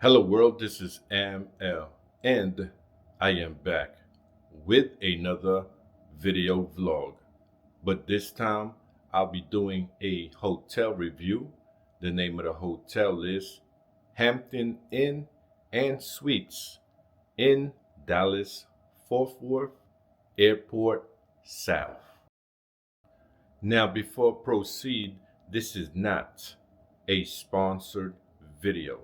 Hello world, this is ML and I am back with another video vlog. But this time I'll be doing a hotel review. The name of the hotel is Hampton Inn and Suites in Dallas Fort Worth Airport South. Now before I proceed, this is not a sponsored video.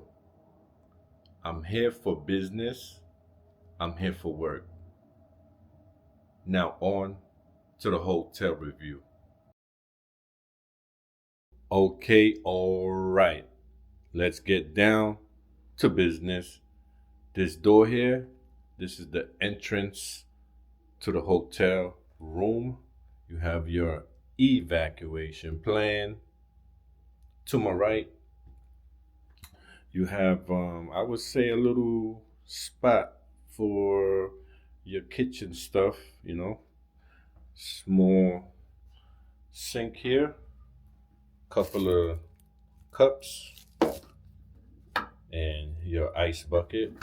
I'm here for business. I'm here for work. Now on to the hotel review. Okay, all right. Let's get down to business. This door here, this is the entrance to the hotel room. You have your evacuation plan. To my right, you have, I would say, a little spot for your kitchen stuff, small sink here, couple of cups, and your ice bucket.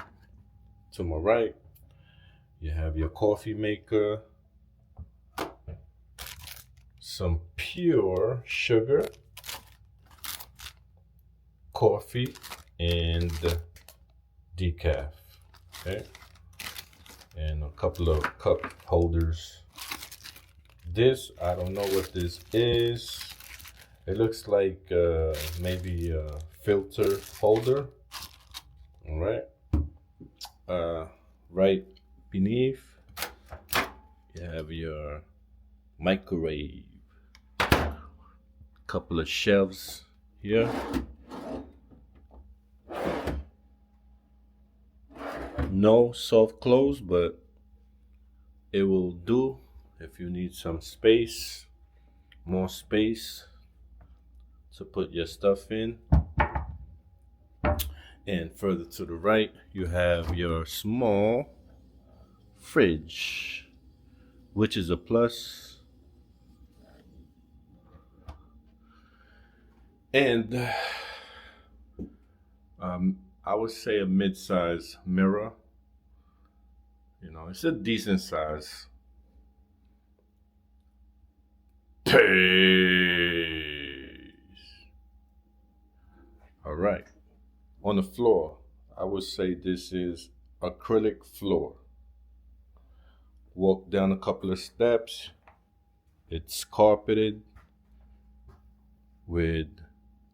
To my right, you have your coffee maker, some pure sugar, coffee, and decaf, okay, and a couple of cup holders. This, I don't know what this is. It looks like maybe a filter holder. All right. Right beneath, you have your microwave. Couple of shelves here. No soft close, but it will do if you need some space, more space to put your stuff in. And further to the right, you have your small fridge, which is a plus. And I would say a mid-size mirror. It's a decent size. Peace. All right. On the floor, I would say this is acrylic floor. Walk down a couple of steps. It's carpeted with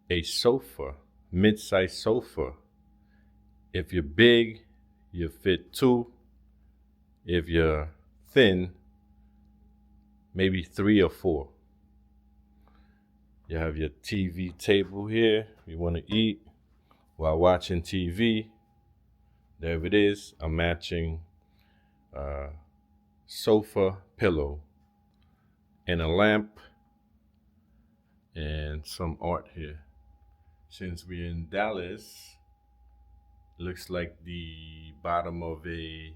a sofa, mid-size sofa. If you're big, you fit two. If you're thin, maybe 3 or 4. You have your TV table here. You want to eat while watching TV. There it is, a matching sofa pillow and a lamp and some art here. Since we're in Dallas, looks like the bottom of a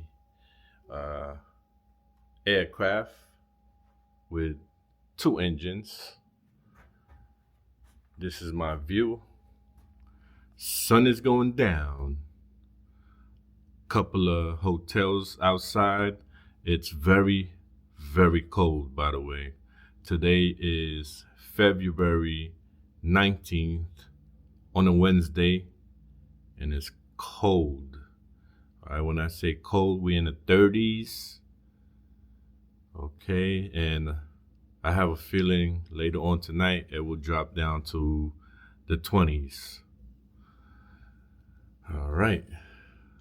aircraft with 2 engines. This is my view. Sun is going down. Couple of hotels outside. It's very, very cold, by the way. Today is February 19th on a Wednesday, and it's cold. All right, when I say cold, we're in the 30s. Okay, and I have a feeling later on tonight it will drop down to the 20s. All right,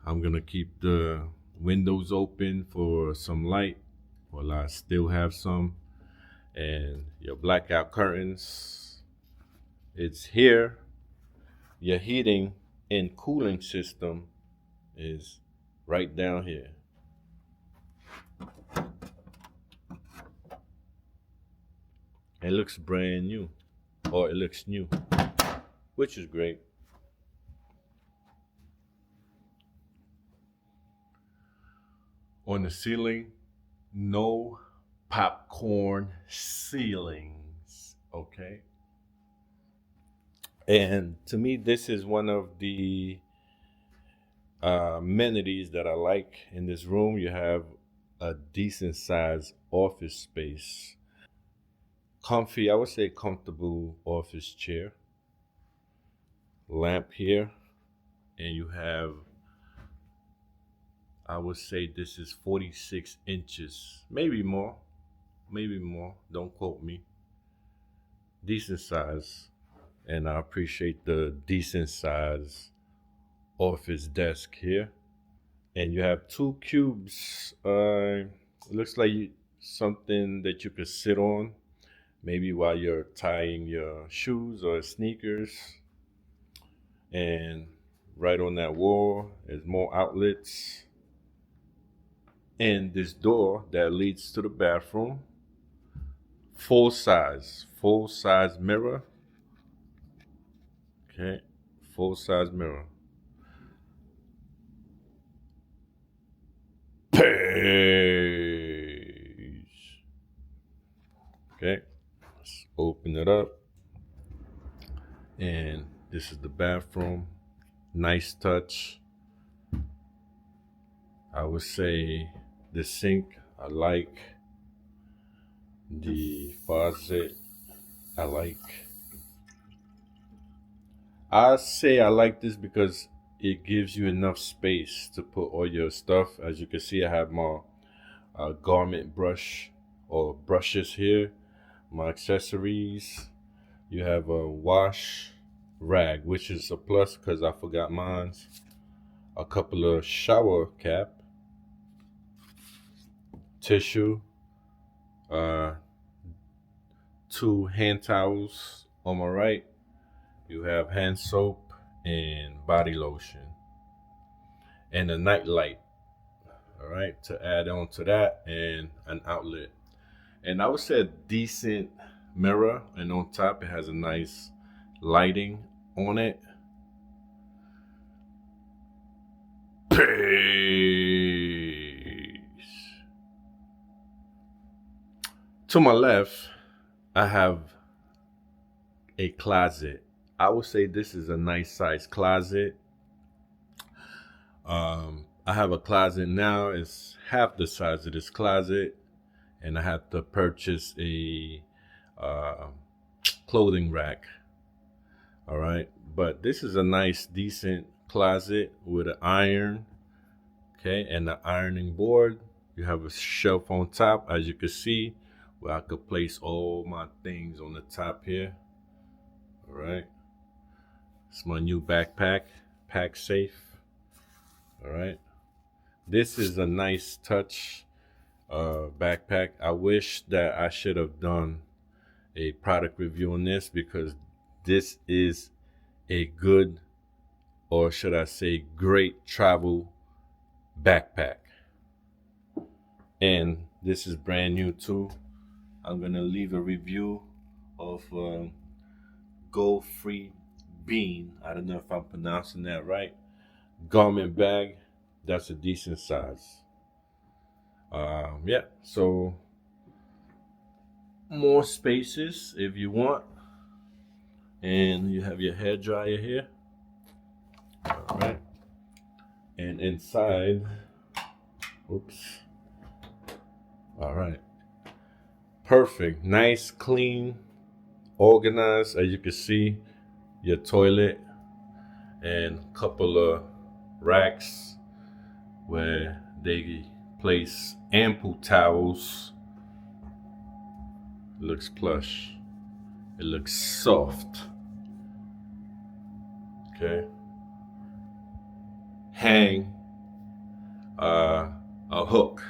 I'm gonna keep the windows open for some light while I still have some. And your blackout curtains, it's here. Your heating and cooling system is right down here. It looks brand new, or it looks new, which is great. On the ceiling, no popcorn ceilings, okay? And to me, this is one of the amenities that I like in this room. You have a decent sized office space, comfy, I would say comfortable office chair, lamp here, and you have, I would say this is 46 inches, maybe more, don't quote me. Decent size, and I appreciate the decent size office desk here. And you have two cubes. Looks like something that you could sit on, maybe while you're tying your shoes or sneakers. And right on that wall is more outlets. And this door that leads to the bathroom. Full size mirror. Okay, full size mirror. Page. Okay, let's open it up. And this is the bathroom. Nice touch. I would say the sink, I like. The faucet, I like. I say I like this because it gives you enough space to put all your stuff. As you can see, I have my garment brush or brushes here, my accessories. You have a wash rag, which is a plus because I forgot mine. A couple of shower cap, tissue, 2 hand towels on my right. You have hand soap and body lotion, and a night light. All right, to add on to that, and an outlet. And I would say a decent mirror, and on top it has a nice lighting on it. Peace. To my left, I have a closet. I would say this is a nice size closet. I have a closet now. It's half the size of this closet, and I have to purchase a clothing rack. All right, but this is a nice, decent closet with an iron, okay, and the ironing board. You have a shelf on top, as you can see, where I could place all my things on the top here. All right, it's my new backpack, pack safe. All right, this is a nice touch backpack. I wish that I should have done a product review on this, because this is a good, or should I say great, travel backpack. And this is brand new too. I'm gonna leave a review of Go Free Bean. I don't know if I'm pronouncing that right. Garment bag. That's a decent size. Yeah, so more spaces if you want. And you have your hair dryer here. All right. And inside, oops. All right. Perfect. Nice, clean, organized. As you can see, your toilet and a couple of racks where they place ample towels. It looks plush. It looks soft. Okay. Hang a hook.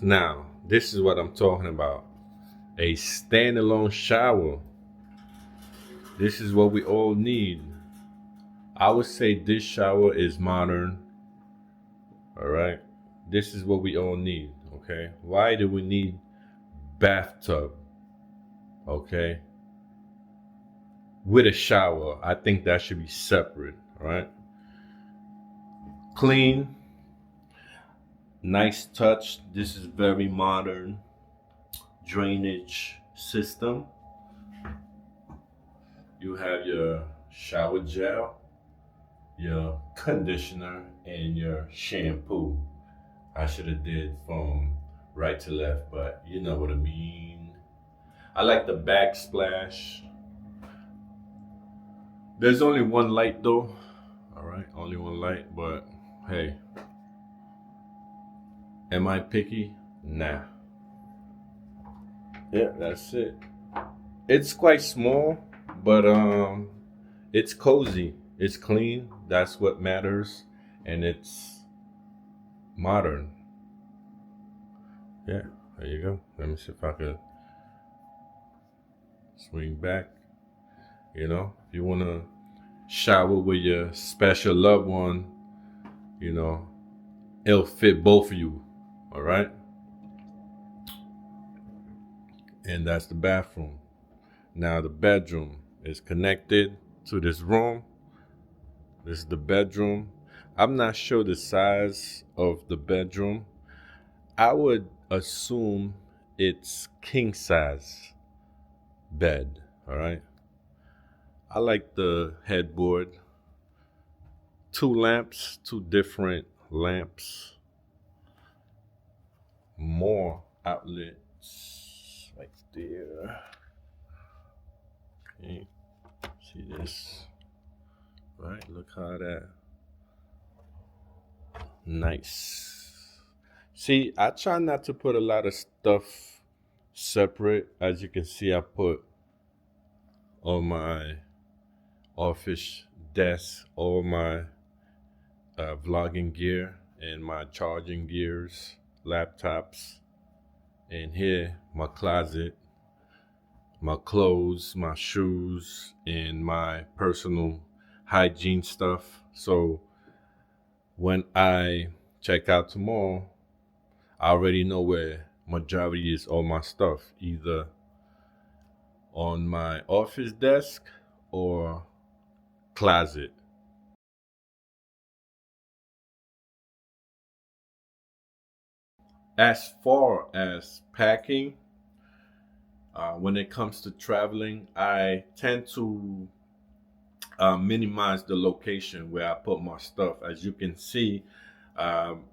Now, this is what I'm talking about. A standalone shower. This is what we all need. I would say this shower is modern. All right. This is what we all need. Okay. Why do we need bathtub? Okay. With a shower. I think that should be separate. All right. Clean. Nice touch. This is very modern drainage system. You have your shower gel. your conditioner and your shampoo. I should have did from right to left, but you know what I mean. I like the backsplash. There's only one light though. All right, only one light, but hey, am I picky? Nah. Yeah, that's it. It's quite small, but it's cozy. It's clean. That's what matters, and it's modern. Yeah, there you go. Let me see if I could swing back. You know, if you wanna shower with your special loved one, you know, it'll fit both of you. All right, and that's the bathroom. Now the bedroom is connected to this room. This is the bedroom. I'm not sure the size of the bedroom. I would assume it's king size bed. All right. I like the headboard. Two lamps, two different lamps, more outlets right there. Okay. See this? Right? Look how that nice. See, I try not to put a lot of stuff separate. As you can see, I put on my office desk all my vlogging gear and my charging gears, laptops, and here my closet, my clothes, my shoes, and my personal hygiene stuff. So when I check out tomorrow, I already know where majority is all my stuff, either on my office desk or closet. As far as packing, when it comes to traveling, I tend to minimize the location where I put my stuff. As you can see,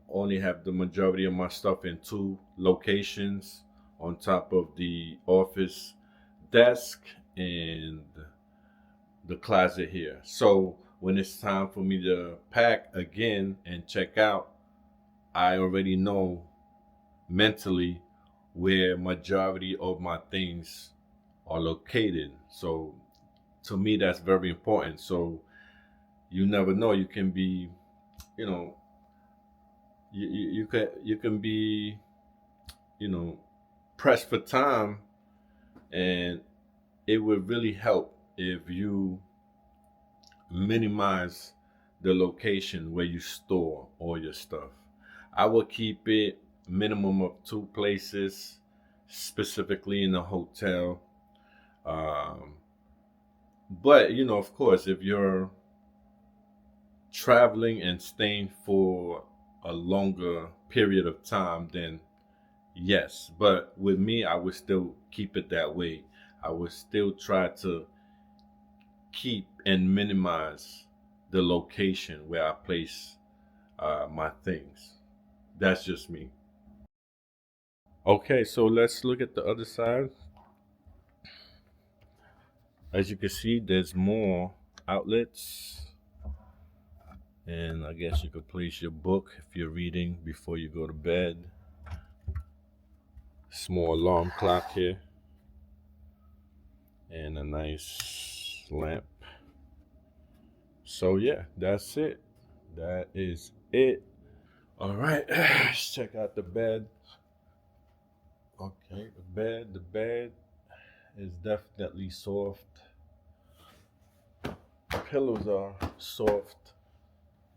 only have the majority of my stuff in two locations on top of the office desk and the closet here. So when it's time for me to pack again and check out, I already know mentally where majority of my things are located. So to me, that's very important. So you never know. You can be, you know, you can be, you know, pressed for time, and it would really help if you minimize the location where you store all your stuff. I would keep it minimum of two places, specifically in a hotel. Um, but you know, of course, if you're traveling and staying for a longer period of time, then yes. But with me, I would still keep it that way. I would still try to keep and minimize the location where I place my things. That's just me. Okay, so let's look at the other side. As you can see, there's more outlets. And I guess you could place your book if you're reading before you go to bed. Small alarm clock here. And a nice lamp. So yeah, that's it. That is it. All right, let's check out the bed. Okay, the bed is definitely soft. Pillows are soft.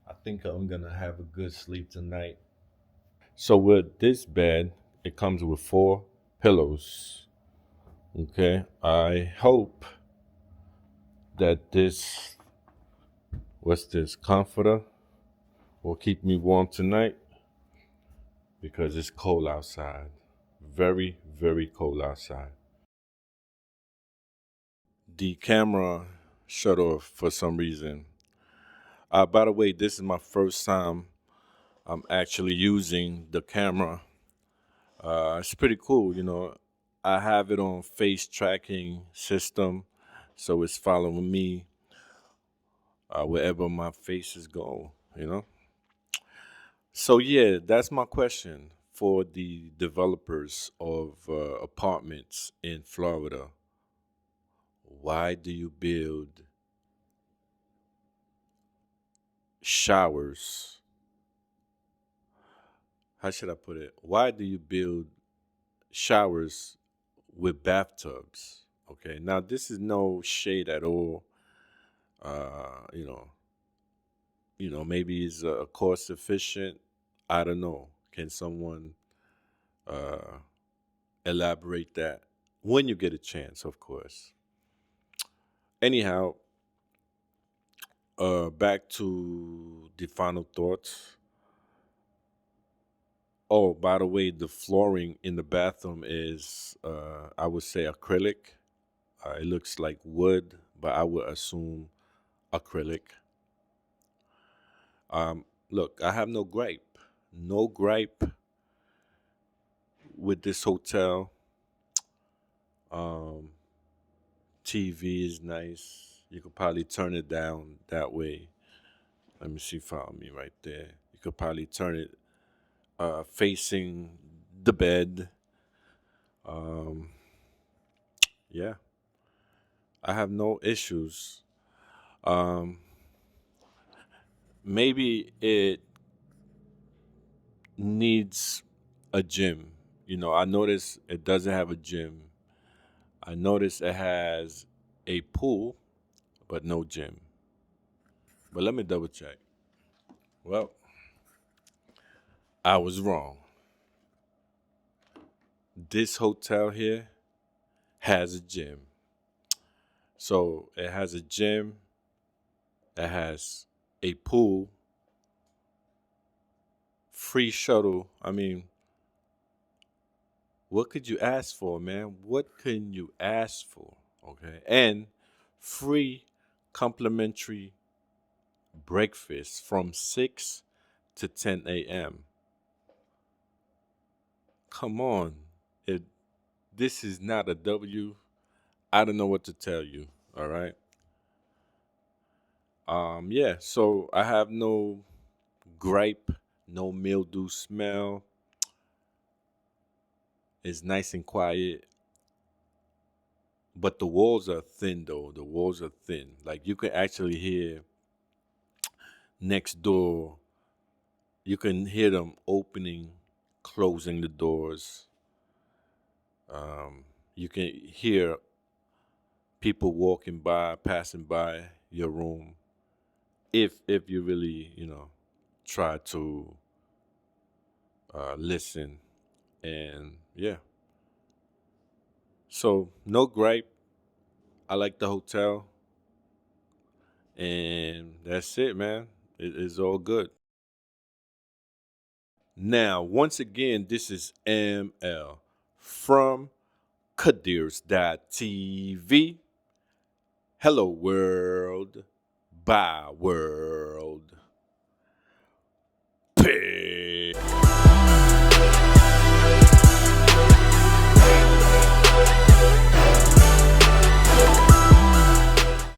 I think I'm gonna have a good sleep tonight. So with this bed, it comes with 4 pillows. Okay, I hope that this, what's this, comforter will keep me warm tonight because it's cold outside. Very, very cold outside. The camera shut off for some reason. By the way, this is my first time I'm actually using the camera. It's pretty cool, you know. I have it on face tracking system, so it's following me wherever my face is going, you know. So yeah, that's my question for the developers of apartments in Florida. Why do you build showers? How should I put it? Why do you build showers with bathtubs? Okay, now this is no shade at all. Uh, you know, maybe it's cost efficient. I don't know. Can someone uh, elaborate that when you get a chance, of course? Anyhow, back to the final thoughts. Oh, by the way, the flooring in the bathroom is, I would say, acrylic. It looks like wood, but I would assume acrylic. Look, I have no gripe. No gripe with this hotel. Um, TV is nice. You could probably turn it down that way. Let me see, follow me right there. You could probably turn it facing the bed. Um, yeah, I have no issues. Um, Maybe it needs a gym. You know, I noticed it doesn't have a gym. I noticed it has a pool, but no gym. But let me double check. Well, I was wrong. This hotel here has a gym. So it has a gym, it has a pool, free shuttle. I mean, what could you ask for, man? What can you ask for? Okay. And free complimentary breakfast from 6 to 10 a.m. Come on. If this is not a W, I don't know what to tell you. All right. Yeah, so I have no gripe, no mildew smell. It's nice and quiet. But the walls are thin though. The walls are thin. Like you can actually hear next door, you can hear them opening, closing the doors. You can hear people walking by, passing by your room. If you really, try to listen. And yeah. So no gripe. I like the hotel. And that's it, man. It's all good. Now, once again, this is ML from KadeersTV. Hello, world. Bye, world.